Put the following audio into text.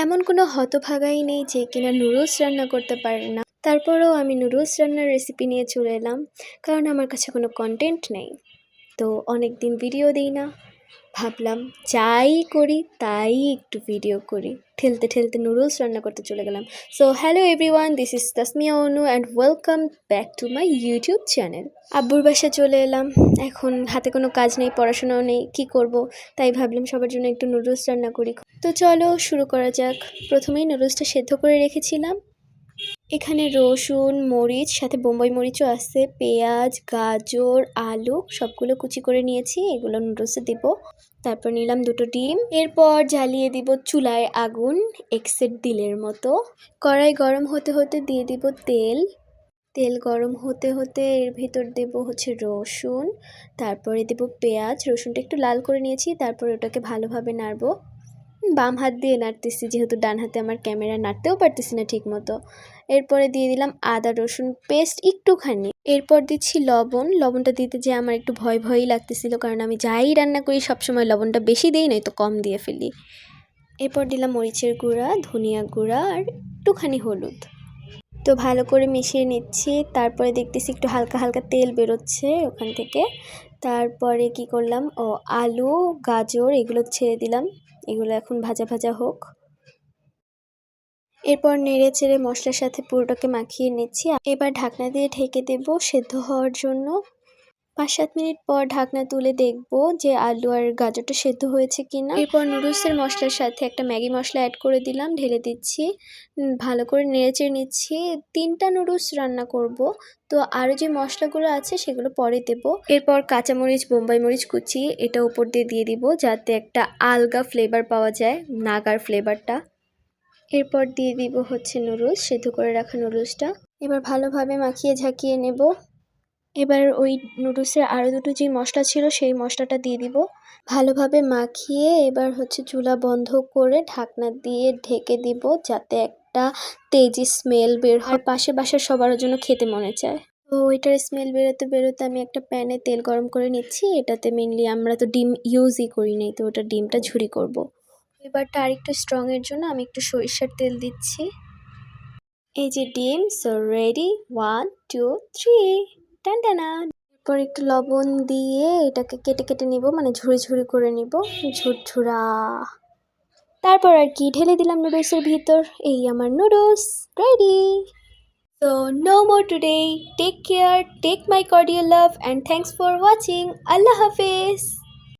এমন কোনো হতভাগাই নেই যে কিনা নুডলস রান্না করতে পারে না। তারপরেও আমি নুডলস রান্নার রেসিপি নিয়ে চলে এলাম, কারণ আমার কাছে কোনো কন্টেন্ট নেই। তো অনেক দিন ভিডিও দিই না, ভাবলাম যাই করি তাই একটু ভিডিও করি। ঠেলতে ঠেলতে নুডলস রান্না করতে চলে গেলাম। So hello everyone, this is Tasmia Anu and welcome back to my YouTube channel. আব্বুর বাসায় চলে এলাম, এখন হাতে কোনো কাজ নেই, পড়াশোনাও নেই, কি করব? তাই ভাবলাম সবার জন্য একটু নুডলস রান্না করি। তো চলো শুরু করা যাক। প্রথমেই নুডলসটা সেদ্ধ করে রেখেছিলাম। এখানে রসুন, মরিচ, সাথে বোম্বাই মরিচও আছে, পেঁয়াজ, গাজর, আলু সবগুলো কুচি করে নিয়েছি, এগুলো নুডলসে দিব। তারপর নিলাম দুটো ডিম। এরপর জ্বালিয়ে দিব চুলায় আগুন, এক্সেট দিলের মতো। কড়াই গরম হতে হতে দিয়ে দিব তেল। তেল গরম হতে হতে এর ভিতর দেব হচ্ছে রসুন, তারপরে দেব পেঁয়াজ। রসুনটা একটু লাল করে নিয়েছি, তারপর ওটাকে ভালোভাবে নাড়বো। বাম হাত দিয়ে নাড়তেছি, যেহেতু ডান হাতে আমার ক্যামেরা নাড়তেও পারতেছি না ঠিক মতো। এরপরে দিয়ে দিলাম আদা রসুন পেস্ট একটুখানি। এরপর দিচ্ছি লবণ। লবণটা দিতে যে আমার একটু ভয় ভয়ই লাগতেছিল, কারণ আমি যাই রান্না করি সবসময় লবণটা বেশি দিই, নয়তো কম দিয়ে ফেলি। এরপর দিলাম মরিচের গুঁড়া, ধনিয়া গুঁড়া আর একটুখানি হলুদ। তো ভালো করে মিশিয়ে নিচ্ছি। তারপরে দেখতেছি একটু হালকা হালকা তেল বেরোচ্ছে ওখান থেকে। তারপরে কি করলাম, আলু, গাজর এগুলো ছেড়ে দিলাম। এগুলো এখন ভাজা ভাজা হোক। এরপর নেড়ে চেড়ে মশলার সাথে পুরোটাকে মাখিয়ে নিচ্ছি। এবার ঢাকনা দিয়ে ঢেকে দেব সেদ্ধ হওয়ার জন্য। 5-7 মিনিট পর ঢাকনা তুলে দেখব যে আলু আর গাজরটা সেদ্ধ হয়েছে কিনা। এরপর নুডলসের মশলার সাথে একটা ম্যাগি মশলা অ্যাড করে দিলাম, ঢেলে দিচ্ছি। ভালো করে নেড়েচেড়ে নিচ্ছি। 3টা নুডলস রান্না করব, তো আরও যে মশলাগুলো আছে সেগুলো পরে দেব। এরপর কাঁচামরিচ, বোম্বাই মরিচ কুচি এটা উপর দিয়ে দিব, যাতে একটা আলগা ফ্লেভার পাওয়া যায়, নাগার ফ্লেভারটা। এরপর দিয়ে দিব হচ্ছে নুডলস, সেদ্ধ করে রাখা নুডলসটা। এবার ভালোভাবে মাখিয়ে ঝাঁকিয়ে নেব। এবার ওই নুডলসের আরও দুটো যে মশলা ছিল সেই মশলাটা দিয়ে দিব। ভালোভাবে মাখিয়ে এবার হচ্ছে চুলা বন্ধ করে ঢাকনা দিয়ে ঢেকে দিব, যাতে একটা তেজি স্মেল বের হয়, পাশে বাসার সবার জন্য খেতে মনে চায়। তো ওইটার স্মেল বেরোতে বেরোতে আমি একটা প্যানে তেল গরম করে নিচ্ছি। এটাতে মেনলি আমরা তো ডিম ইউজই করি নাই, তো ওটা ডিমটা ঝুরি করব। এবারটা আরেকটু স্ট্রংয়ের জন্য আমি একটু সরিষার তেল দিচ্ছি। এই যে ডিম, সো রেডি, 1 2 3 টানটানা। এরপর একটু লবণ দিয়ে এটাকে কেটে কেটে নিব, মানে ঝুড়ি ঝুড়ি করে নিব, ঝুরঝুরা। তারপর আর কি, ঢেলে দিলাম নুডলসের ভিতর। এই আমার noodles ready. So no more today. Take care, take my cordial love and thanks for watching. Allah Hafiz.